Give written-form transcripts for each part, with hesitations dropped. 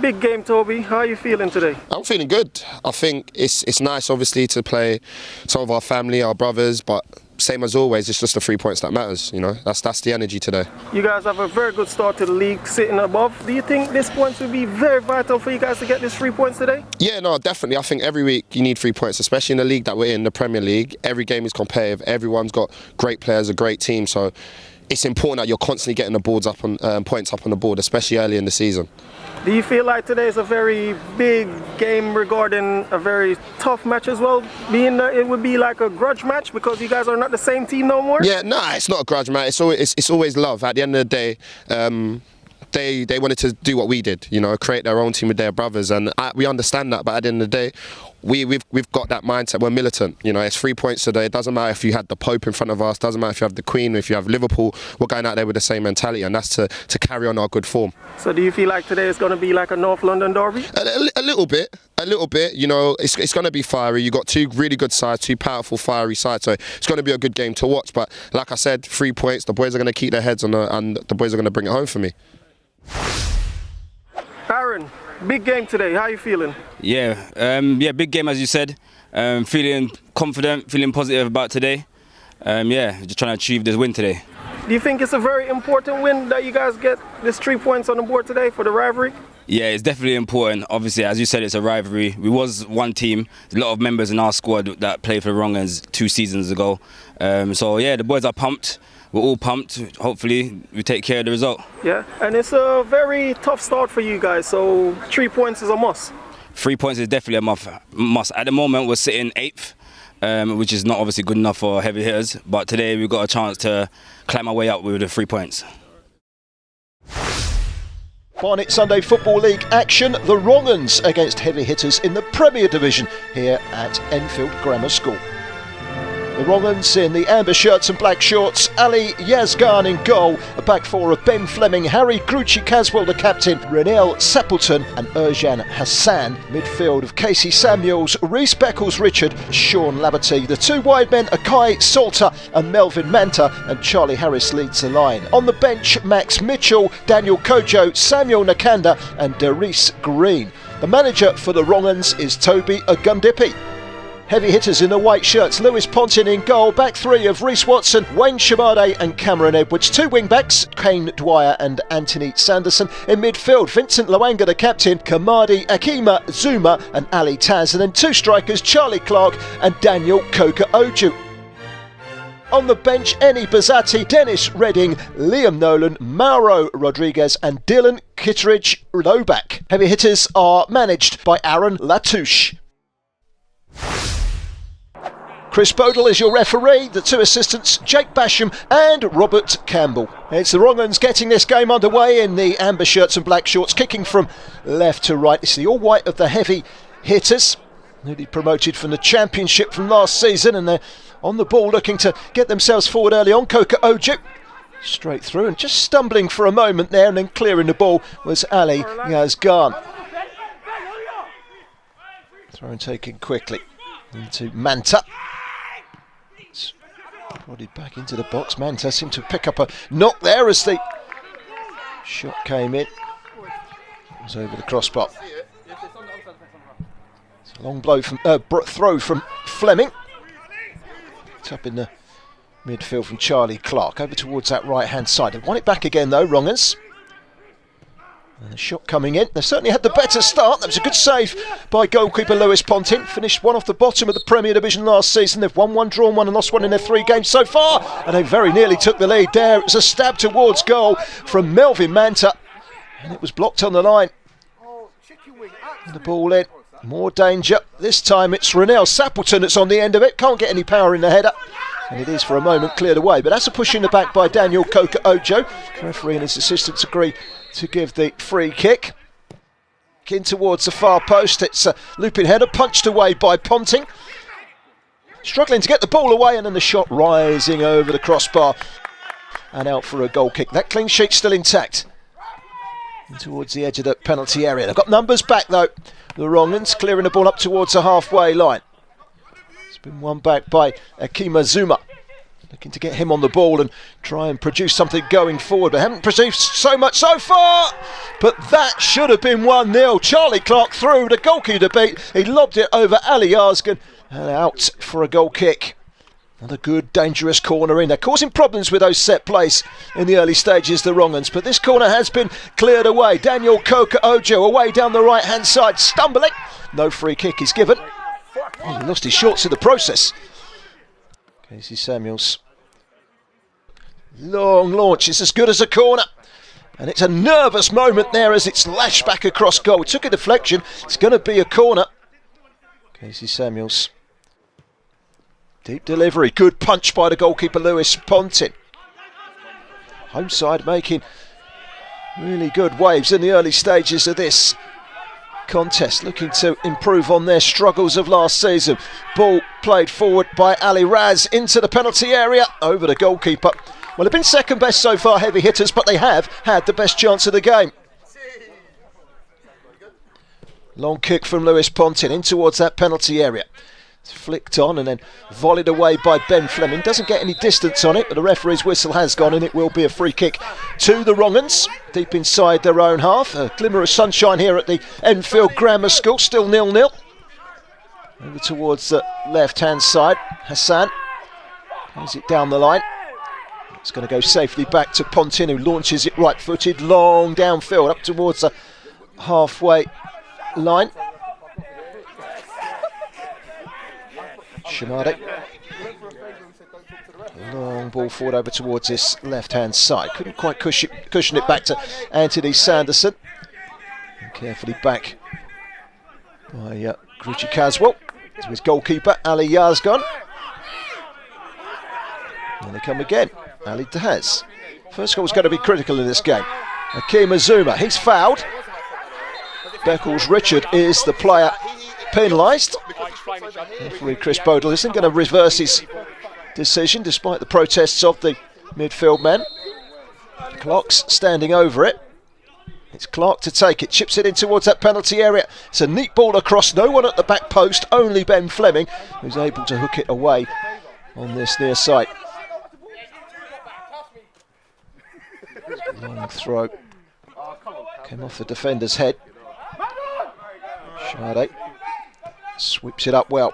Big game, Toby. How are you feeling today? I'm feeling good. I think it's nice, obviously, to play some of our family, our brothers, but same as always, it's just the 3 points that matters. You know, that's the energy today. You guys have a very good start to the league, sitting above. Do you think this points will be very vital for you guys to get this 3 points today? Yeah, no, definitely. I think every week you need 3 points, especially in the league that we're in, the Premier League. Every game is competitive. Everyone's got great players, a great team. So it's important that you're constantly getting the boards up on points up on the board, especially early in the season. Do you feel like today is a very big game regarding a very tough match as well? Being that it would be like a grudge match because you guys are not the same team no more? Yeah, no, it's not a grudge match. It's always love. At the end of the day, they wanted to do what we did, you know, create their own team with their brothers, and we understand that. But at the end of the day, we've got that mindset. We're militant, you know. It's 3 points today. It doesn't matter if you had the Pope in front of us. Doesn't matter if you have the Queen. If you have Liverpool, we're going out there with the same mentality, and that's to carry on our good form. So do you feel like today is going to be like a North London derby? A little bit. You know, it's going to be fiery. You've got two really good sides, two powerful, fiery sides. So it's going to be a good game to watch. But like I said, 3 points. The boys are going to keep their heads on, and the boys are going to bring it home for me. Aaron, big game today. How are you feeling? Yeah, big game as you said. Feeling confident, feeling positive about today. Just trying to achieve this win today. Do you think it's a very important win that you guys get this 3 points on the board today for the rivalry? Yeah, it's definitely important. Obviously, as you said, it's a rivalry. We was one team. There's a lot of members in our squad that played for the Wrongens 2 seasons ago. The boys are pumped. We're all pumped. Hopefully, we take care of the result. Yeah, and it's a very tough start for you guys, so 3 points is a must. 3 points is definitely a must. At the moment, we're sitting 8th, which is not obviously good enough for heavy hitters, but today we've got a chance to climb our way up with the 3 points. Barnet Sunday Football League action, the Wrongens against heavy hitters in the Premier Division here at Enfield Grammar School. The Wrongens in the amber shirts and black shorts, Ali Yazgan in goal, a back four of Ben Fleming, Harry Grucci Caswell the captain, Renel Sapleton and Erjan Hassan, midfield of Casey Samuels, Reece Beckles Richard, Sean Laverty, the 2 wide men Akai Salter and Melvin Manta, and Charlie Harris leads the line. On the bench, Max Mitchell, Daniel Kojo, Samuel Nakanda and Derice Green. The manager for the Wrongens is Toby Ogundipi. Heavy hitters in the white shirts, Lewis Pontin in goal, back 3 of Reece Watson, Wayne Shamade and Cameron Edwards, 2 wing-backs, Kane Dwyer and Anthony Sanderson. In midfield, Vincent Lwanga the captain, Kamadi Akima Zuma and Ali Taz, and then 2 strikers, Charlie Clark and Daniel Koka Oju. On the bench, Eni Bazati, Dennis Redding, Liam Nolan, Mauro Rodriguez and Dylan Kittredge Lobak. Heavy hitters are managed by Aaron Latouche. Chris Bodle is your referee, the 2 assistants, Jake Basham and Robert Campbell. It's the Wrongens getting this game underway in the amber shirts and black shorts, kicking from left to right. It's the all-white of the heavy hitters, newly promoted from the Championship from last season, and they're on the ball looking to get themselves forward early on. Koka Oju straight through and just stumbling for a moment there, and then clearing the ball was Ali Yazgan. Throw and taken quickly into Manta. Prodded back into the box. Manta seemed to pick up a knock there as the shot came in. It was over the crossbar. It's a long throw from Fleming. It's up in the midfield from Charlie Clark. Over towards that right hand side. They've won it back again though, Wrongens. And the shot coming in. They certainly had the better start. That was a good save by goalkeeper Lewis Pontin. Finished 1 off the bottom of the Premier Division last season. They've won 1, drawn 1 and lost 1 in their 3 games so far. And they very nearly took the lead there. It was a stab towards goal from Melvin Manta. And it was blocked on the line. And the ball in. More danger. This time it's Renel Sapleton that's on the end of it. Can't get any power in the header. And it is for a moment cleared away. But that's a push in the back by Daniel Koka Ojo. The referee and his assistants agree to give the free kick. In towards the far post. It's a looping header punched away by Ponting. Struggling to get the ball away, and then the shot rising over the crossbar and out for a goal kick. That clean sheet still intact. And towards the edge of the penalty area. They've got numbers back though. The Wrongens clearing the ball up towards the halfway line. It's been won back by Akima Zuma. Looking to get him on the ball and try and produce something going forward, but haven't produced so much so far. But that should have been 1-0. Charlie Clark through the goalkeeper beat. He lobbed it over Ali Yarsgan and out for a goal kick. Another good, dangerous corner in. They're causing problems with those set plays in the early stages, the Wrongens. But this corner has been cleared away. Daniel Coker Ojo away down the right-hand side, stumbling. No free kick is given. Oh, he lost his shorts in the process. Casey Samuels. Long launch, it's as good as a corner. And it's a nervous moment there as it's lashed back across goal. It took a deflection, it's going to be a corner. Casey Samuels. Deep delivery, good punch by the goalkeeper Lewis Pontin. Home side making really good waves in the early stages of this contest, looking to improve on their struggles of last season. Ball played forward by Ali Raz into the penalty area, over the goalkeeper. Well, they've been second best so far, Heavy Hitters, but they have had the best chance of the game. Long kick from Lewis Pontin in towards that penalty area. It's flicked on and then volleyed away by Ben Fleming. Doesn't get any distance on it, but the referee's whistle has gone and it will be a free kick to the Wrongens, deep inside their own half. A glimmer of sunshine here at the Enfield Grammar School, still 0-0. Over towards the left-hand side, Hassan plays it down the line. It's going to go safely back to Pontin, who launches it right-footed, long downfield, up towards the halfway line. Shamade. Long ball forward over towards this left-hand side. Couldn't quite cushion it back to Anthony Sanderson. And carefully back by Grucci Caswell to his goalkeeper, Ali Yarsgan. And they come again. Ali Dahaz. First goal is going to be critical in this game. Akeem Azuma, he's fouled. Beckles Richard is the player penalised. Referee Chris Bodle isn't going to reverse his decision despite the protests of the midfield men. Clark's standing over it. It's Clark to take it, chips it in towards that penalty area. It's a neat ball across, no one at the back post, only Ben Fleming, who's able to hook it away on this near side. Long throw. Came off the defender's head. Sade sweeps it up well.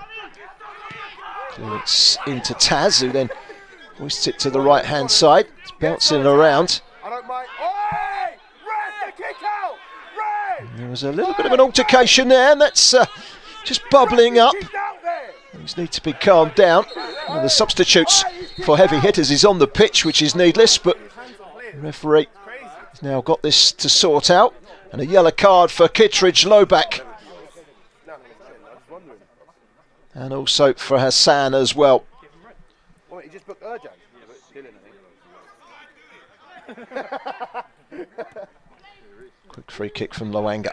Clearance into Taz, who then hoists it to the right hand side. It's bouncing around. And there was a little bit of an altercation there, and that's just bubbling up. Things need to be calmed down. One of the substitutes for Heavy Hitters is on the pitch, which is needless, but the referee has now got this to sort out. And a yellow card for Kittredge Lowback. And also for Hassan as well. Quick free kick from Loanga.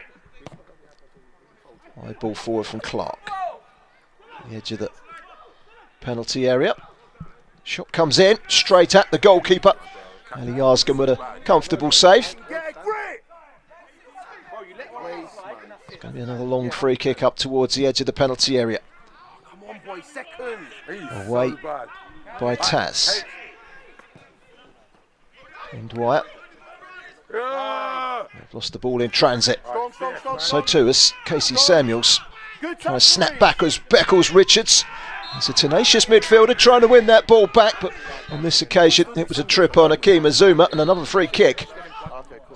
High ball forward from Clark. The edge of the penalty area. Shot comes in, straight at the goalkeeper. Ali Yarsgan with a comfortable save. It's going to be another long free kick up towards the edge of the penalty area. Away by Taz. And Dwyer. They've lost the ball in transit. So too has Casey Samuels. Trying to snap back as Beckles Richards. He's a tenacious midfielder trying to win that ball back, but on this occasion it was a trip on Akeem Azuma and another free kick.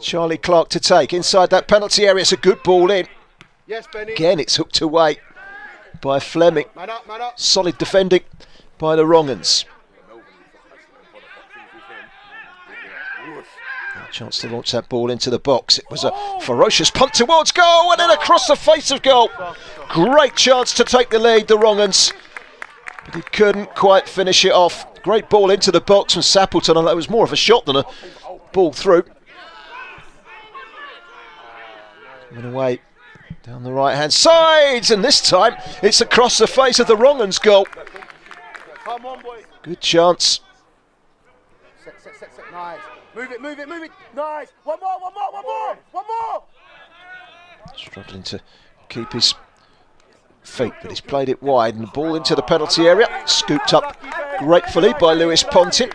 Charlie Clark to take inside that penalty area. It's a good ball in. Again, it's hooked away by Fleming. Solid defending by the Wrongens. A chance to launch that ball into the box. It was a ferocious punt towards goal and then across the face of goal. Great chance to take the lead, the Wrongens. But he couldn't quite finish it off. Great ball into the box from Sappleton, and that was more of a shot than a ball through. Coming away down the right hand side, and this time it's across the face of the Wrongens goal. Good chance. Nice. Move it. Nice. One more. Struggling to keep his feet, but he's played it wide and the ball into the penalty area. Scooped up gratefully by Lewis Pontin.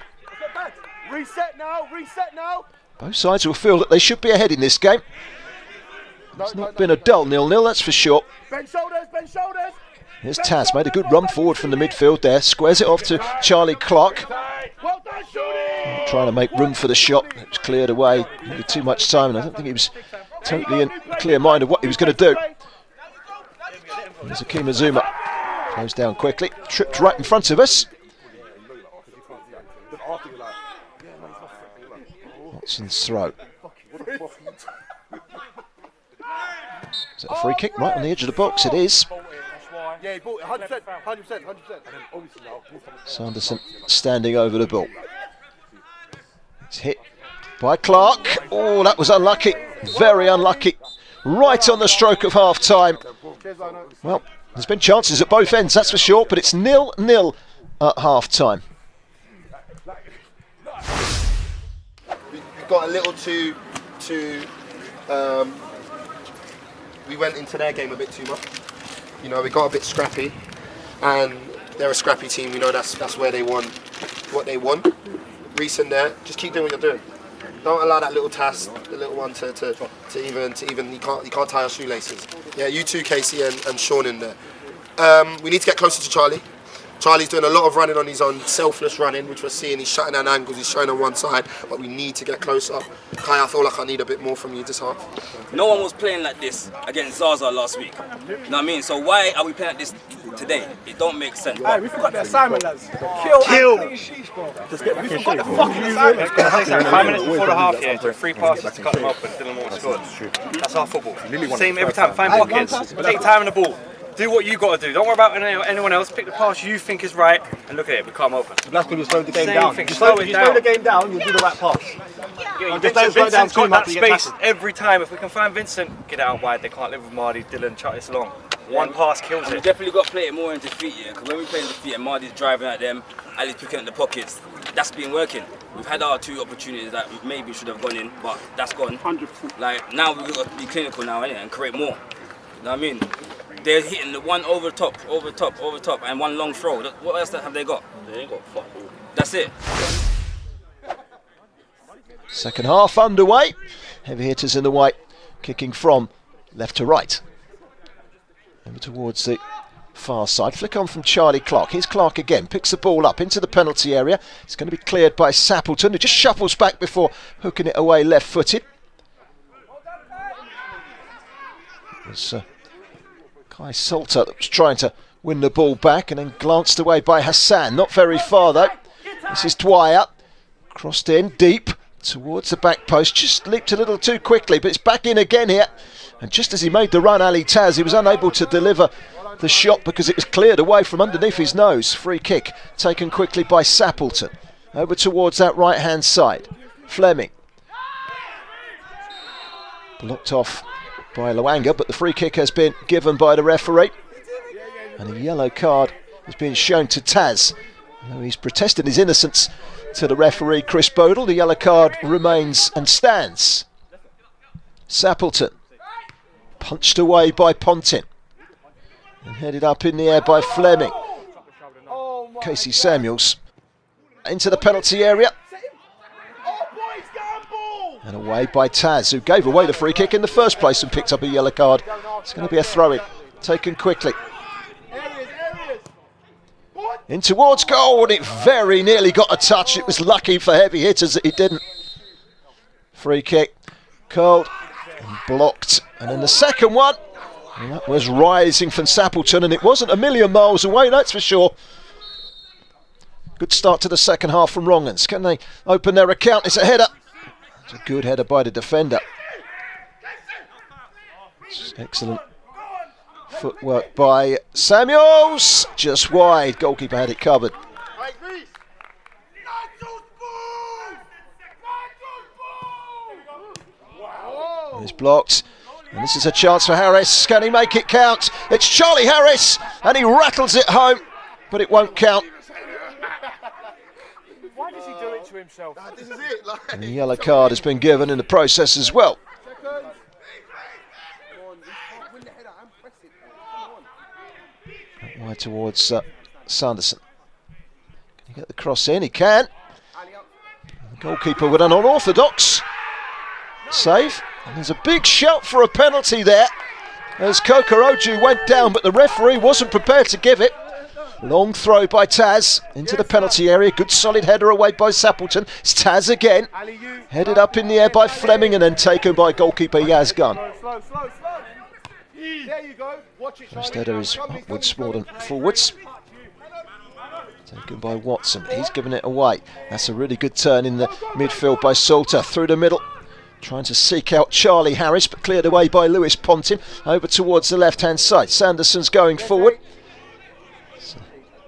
Reset now, reset now. Both sides will feel that they should be ahead in this game. It's not been a dull 0-0, that's for sure. Bend shoulders, bend shoulders. Here's Taz, made a good run forward from the midfield there. Squares it off to Charlie Clark. Well done, shooting. Trying to make room for the shot. It was cleared away. Needed too much time, and I don't think he was totally in a clear mind of what he was going to do. There's Akima Zuma. Goes down quickly. Tripped right in front of us. Watson's throw. Is that a free kick right on the edge of the box? It is. Yeah, he bought it 100%, 100%, 100%. Sanderson standing over the ball. It's hit by Clark. Oh, that was unlucky. Very unlucky. Right on the stroke of half time. Well, there's been chances at both ends, that's for sure, but it's 0-0 at half time. We got a little too we went into their game a bit too much. You know, we got a bit scrappy, and they're a scrappy team. You know, that's where they won what they won. Reece in there, just keep doing what you're doing. Don't allow that little task, the little one, to even he can't tie our shoelaces. Yeah, you two, Casey and Sean in there. We need to get closer to Charlie. Charlie's doing a lot of running on his own, selfless running, which we're seeing. He's shutting down angles, he's showing on one side, but we need to get closer. Kai, I feel like I need a bit more from you this half. No one was playing like this against Zaza last week. You know what I mean? So why are we playing like this today? It don't make sense. Hey, we forgot the assignment, lads. Kill. Just get back in shape. The fucking assignment. 5 minutes before the half, yeah, 3 passes to cut them up and Dylan Moore scored. That's our football. Same every time. Find pockets. Take time in the ball. Do what you got to do. Don't worry about anyone else. Pick the pass you think is right, and look at it. We come open. That's when you slow the game Same down. thing, You slow slow it down. the game down, you do the right pass. Vincent's got that space every time. If we can find Vincent, get out wide. They can't live with Mardy, Dylan, chuck this long. One pass kills We it. definitely got to play it more in defeat, yeah. Because when we play in defeat and Mardy's driving at them, Ali's picking at the pockets, that's been working. We've had our 2 opportunities that we maybe should have gone in, but that's gone. 100%. Like now we've got to be clinical now, innit, and create more. You know what I mean? They're hitting the one over top, and one long throw. What else have they got? They ain't got fuck all. That's it. Second half underway. Heavy hitters in the white, kicking from left to right. Over towards the far side. Flick on from Charlie Clark. Here's Clark again. Picks the ball up into the penalty area. It's going to be cleared by Sappleton, who just shuffles back before hooking it away left-footed. It's Kai Salter that was trying to win the ball back and then glanced away by Hassan. Not very far though. This is Dwyer. Crossed in deep towards the back post. Just leaped a little too quickly, but it's back in again here. And just as he made the run, Ali Taz, he was unable to deliver the shot because it was cleared away from underneath his nose. Free kick taken quickly by Sappleton. Over towards that right-hand side. Fleming. Blocked off by Luanga, but the free kick has been given by the referee. And a yellow card has been shown to Taz. Though he's protested his innocence to the referee, Chris Bodle, the yellow card remains and stands. Sappleton. Punched away by Pontin. And headed up in the air by Fleming. Casey Samuels into the penalty area. And away by Taz, who gave away the free kick in the first place and picked up a yellow card. It's going to be a throw-in, taken quickly. In towards goal, and it very nearly got a touch. It was lucky for heavy hitters that he didn't. Free kick, curled and blocked. And then the second one, and that was rising from Sappleton, and it wasn't a million miles away, that's for sure. Good start to the second half from Wrongens. Can they open their account? It's a header. It's a good header by the defender. Excellent footwork by Samuels. Just wide. Goalkeeper had it covered. It's blocked. And this is a chance for Harris. Can he make it count? It's Charlie Harris. And he rattles it home. But it won't count. Why does he do it to himself? This is it. And the yellow card has been given in the process as well. Wide towards Sanderson. Can he get the cross in? He can. The goalkeeper with an unorthodox save. And there's a big shout for a penalty there as Kokoroju went down, but the referee wasn't prepared to give it. Long throw by Taz into the penalty area. Good solid header away by Sappleton. It's Taz again. Headed up in the air by Fleming and then taken by goalkeeper Yazgun. First header is upwards more than forwards. Taken by Watson. He's given it away. That's a really good turn in the midfield by Salter. Through the middle. Trying to seek out Charlie Harris, but cleared away by Lewis Pontin. Over towards the left-hand side. Sanderson's going forward.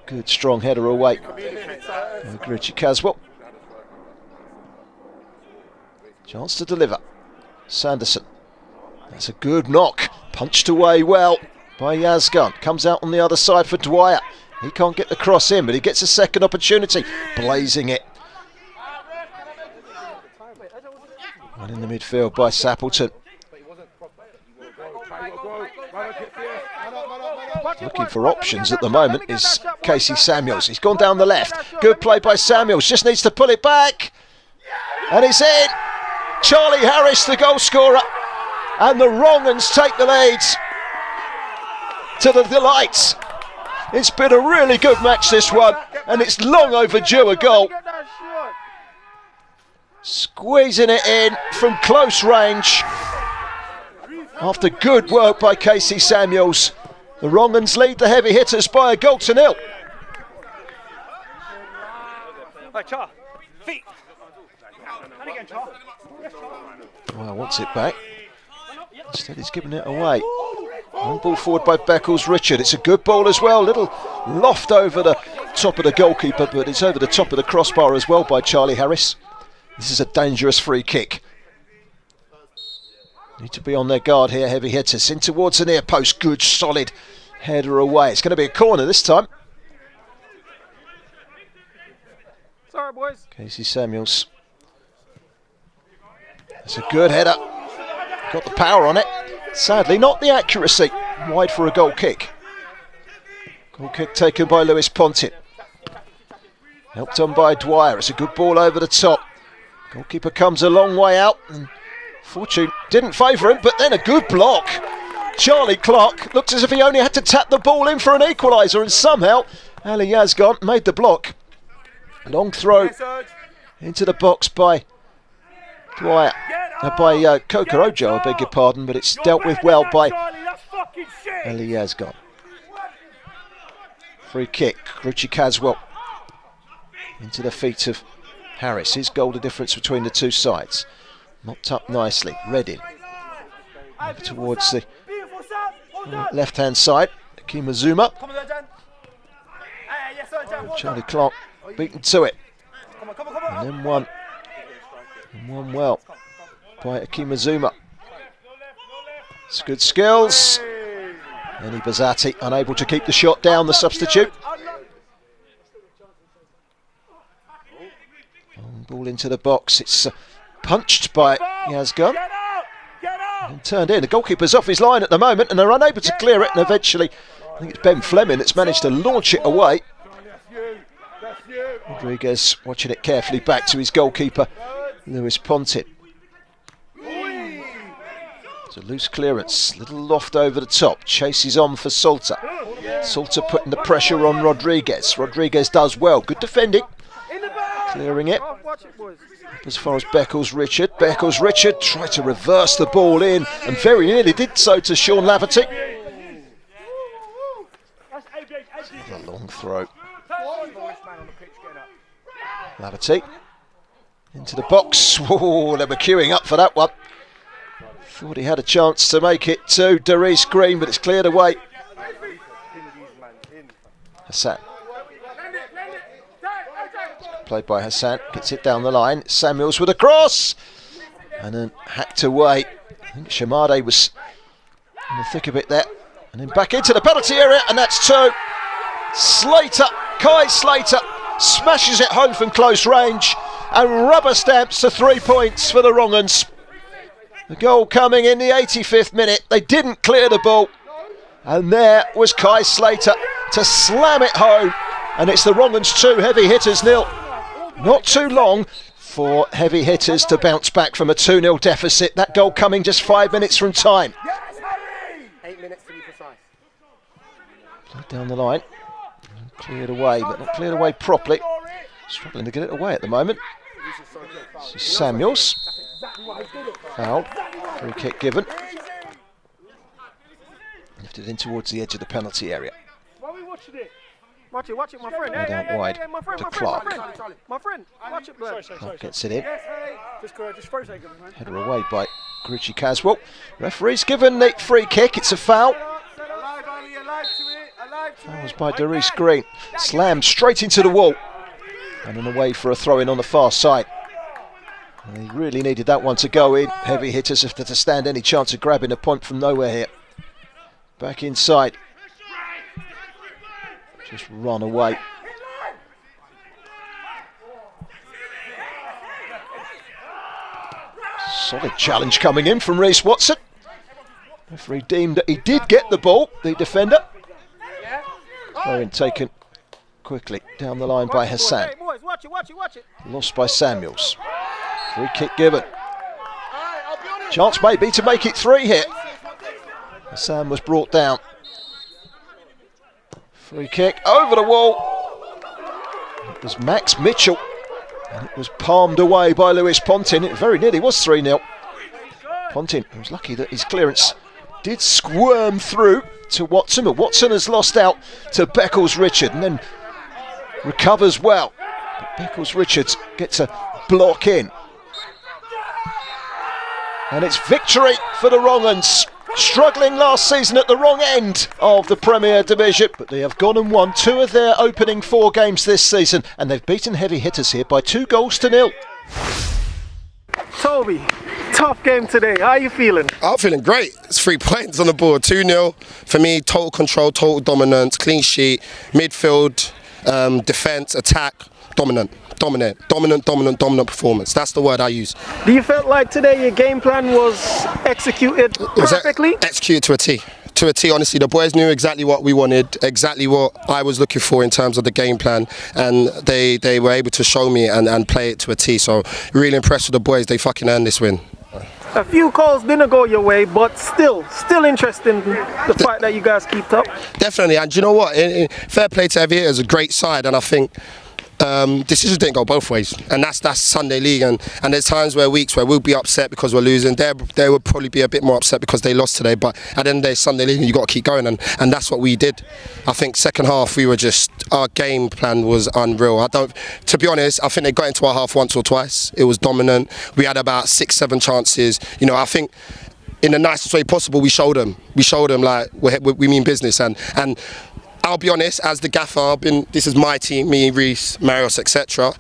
Good strong header away. Richie Caswell. Chance to deliver. Sanderson. That's a good knock. Punched away well by Yazgun. Comes out on the other side for Dwyer. He can't get the cross in, but he gets a second opportunity. Blazing it. One in the midfield by Sappleton. Looking for options at the moment is Casey Samuels. He's gone down the left. Good play by Samuels. Just needs to pull it back. And it's in. Charlie Harris, the goal scorer. And the Wrongens take the lead. To the delights. It's been a really good match, this one. And it's long overdue, a goal. Squeezing it in from close range. After good work by Casey Samuels. The Wrongens lead the heavy hitters by 1-0. Well, wants it back. Instead he's giving it away. One ball forward by Beckles Richard. It's a good ball as well. Little loft over the top of the goalkeeper, but it's over the top of the crossbar as well by Charlie Harris. This is a dangerous free kick. Need to be on their guard here, heavy hitters. In towards the near post. Good solid header away. It's going to be a corner this time. Sorry, boys. Casey Samuels. That's a good header. Got the power on it. Sadly, not the accuracy. Wide for a goal kick. Goal kick taken by Lewis Pontin. Helped on by Dwyer. It's a good ball over the top. Goalkeeper comes a long way out. And fortune didn't favour him, but then a good block. Charlie Clark looks as if he only had to tap the ball in for an equaliser, and somehow Ali Yazgan made the block. Long throw into the box by Dwyer. By Kokorojo, I beg your pardon, but it's dealt with well by Ali Yazgan. Free kick, Richie Caswell into the feet of Harris. His goal the difference between the two sides. Mopped up nicely. Redding over towards the left-hand side. Kimazuma. Charlie Clark beaten to it. And then one. And one well by Akimazuma. It's good skills. Eni Bazzati unable to keep the shot down, the substitute. Ball into the box. It's punched by Yazgun. And turned in. The goalkeeper's off his line at the moment and they're unable to clear it, and eventually I think it's Ben Fleming that's managed to launch it away. Rodriguez watching it carefully back to his goalkeeper, Lewis Pontin. It's a loose clearance, little loft over the top, chases on for Salter. Salter putting the pressure on Rodriguez. Rodriguez does well, good defending. Clearing it. As far as Beckles Richard. Beckles Richard tried to reverse the ball in and very nearly did so to Sean Laverty. A long throw. Laverty into the box. Whoa, they were queuing up for that one. Thought he had a chance to make it to Darius Green, but it's cleared away. Hassan. Played by Hassan, gets it down the line. Samuels with a cross and then hacked away. I think Shamade was in the thick of it there, and then back into the penalty area, and that's two. Slater, Kai Slater smashes it home from close range and rubber stamps to 3 points for the Wrongens. The goal coming in the 85th minute. They didn't clear the ball, and there was Kai Slater to slam it home and it's the Wrongens 2, Heavy Hitters 0. Not too long for Heavy Hitters to bounce back from a 2-0 deficit. That goal coming just 5 minutes from time. 8 minutes to be precise. Played down the line, cleared away, but not cleared away properly. Struggling to get it away at the moment. This is Samuels. Fouled. Free kick given. Lifted in towards the edge of the penalty area. Watch it, my friend. Played out wide to Clark. My friend, watch it, blood. Clark gets it in. Just for a second, man. Header away by Grucci Caswell. Referee's given the free kick. It's a foul. That was by Darius Green. Slammed straight into the wall. And an away for a throw-in on the far side. And he really needed that one to go in. Heavy Hitters have to stand any chance of grabbing a point from nowhere here. Back inside. Just run away. Solid challenge coming in from Reece Watson. Referee deemed that he did get the ball, the defender. Throw-in taken quickly down the line by Hassan. Lost by Samuels. Free kick given. Chance maybe to make it 3 here. Hassan was brought down. Free kick over the wall. It was Max Mitchell. And it was palmed away by Lewis Pontin. It very nearly was 3-0. Pontin was lucky that his clearance did squirm through to Watson, but Watson has lost out to Beckles-Richard and then recovers well. But Beckles-Richards gets a block in. And it's victory for the Wrongens. Struggling last season at the wrong end of the Premier Division, but they have gone and won 2 of their opening 4 games this season, and they've beaten Heavy Hitters here by 2-0. Toby, tough game today. How are you feeling? I'm feeling great. It's 3 points on the board. 2-0 for me. Total control, total dominance, clean sheet, midfield, defence, attack, dominant performance. That's the word I use. Do you feel like today your game plan was executed perfectly? Executed to a T. To a T, honestly. The boys knew exactly what we wanted, exactly what I was looking for in terms of the game plan, and they were able to show me and play it to a T. So really impressed with the boys. They fucking earned this win. A few calls didn't go your way, but still interesting the fight that you guys kept up. Definitely, and do you know what? Fair play to Heavy Hitters, a great side, and I think decisions didn't go both ways, and that's Sunday League, and there's times weeks where we'll be upset because we're losing. They would probably be a bit more upset because they lost today, but at the end of the day, Sunday League, you got to keep going, and that's what we did. I think second half our game plan was unreal. To be honest, I think they got into our half once or twice. It was dominant. We had about 6-7 chances. You know, I think in the nicest way possible, we showed them like we mean business, and I'll be honest, as the gaffer, this is my team, me, Reece, Marios, etc.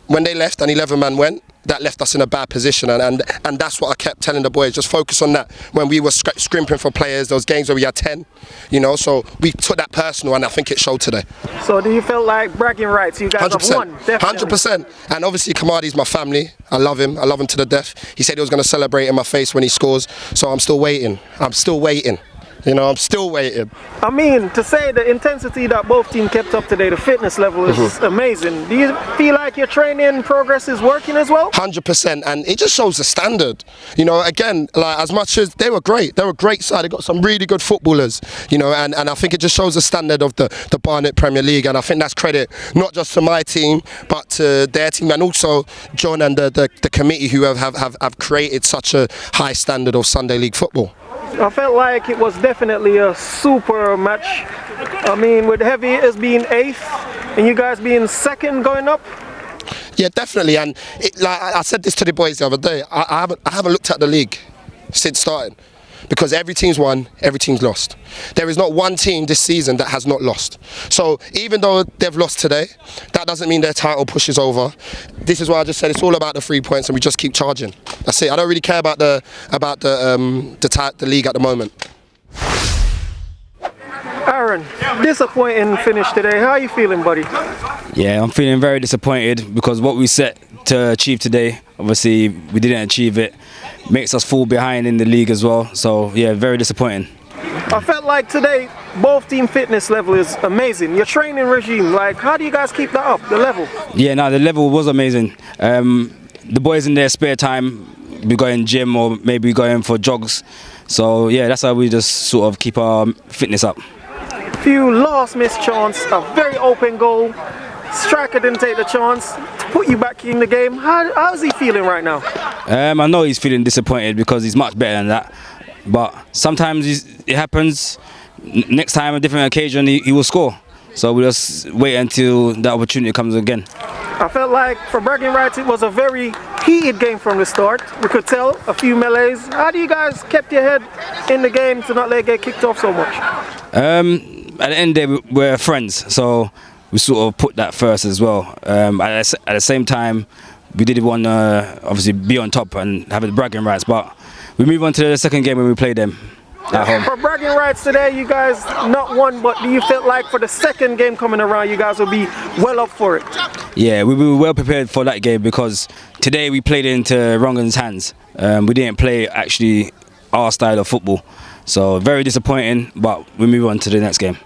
When they left and 11-man went, that left us in a bad position, and that's what I kept telling the boys, just focus on that. When we were scrimping for players, those games where we had 10, you know, so we took that personal, and I think it showed today. So do you feel like bragging rights? You guys 100%, have won, definitely. 100%. And obviously Kamadi's my family. I love him to the death. He said he was going to celebrate in my face when he scores, so I'm still waiting. You know, I'm still waiting. I mean, to say the intensity that both teams kept up today, the fitness level is amazing. Do you feel like your training progress is working as well? 100%, and it just shows the standard. You know, again, like as much as they were great side, they got some really good footballers, you know, and I think it just shows the standard of the Barnet Premier League, and I think that's credit not just to my team, but to their team, and also John and the committee who have created such a high standard of Sunday League football. I felt like it was definitely a super match. I mean, with Heavy as being 8th and you guys being 2nd going up. Yeah, definitely. And like I said this to the boys the other day, I haven't looked at the league since starting, because every team's won, every team's lost. There is not one team this season that has not lost. So even though they've lost today, that doesn't mean their title push is over. This is why I just said it's all about the 3 points, and we just keep charging. That's it. I don't really care about the league at the moment. Aaron, disappointing finish today. How are you feeling, buddy? Yeah, I'm feeling very disappointed because what we set to achieve today, obviously we didn't achieve it. Makes us fall behind in the league as well. So yeah, very disappointing. I felt like today both team fitness level is amazing. Your training regime, like how do you guys keep that up, the level? Yeah, no, the level was amazing. The boys in their spare time, we go in gym or maybe going for jogs. So yeah, that's how we just sort of keep our fitness up. Few last missed chance, a very open goal. Striker didn't take the chance to put you back in the game. How's he feeling right now? I know he's feeling disappointed because he's much better than that. But sometimes it happens. Next time, a different occasion, he will score. So we'll just wait until the opportunity comes again. I felt like, for bragging rights, it was a very heated game from the start. We could tell a few melees. How do you guys kept your head in the game to not let it get kicked off so much? At the end of the day, we're friends, so we sort of put that first as well. At the same time, we did want to obviously be on top and have the bragging rights, but we move on to the second game when we play them at home. For bragging rights today, you guys not won, but do you feel like for the second game coming around, you guys will be well up for it? Yeah, we were well prepared for that game because today we played into Wrongens' hands. We didn't play actually our style of football. So very disappointing, but we move on to the next game.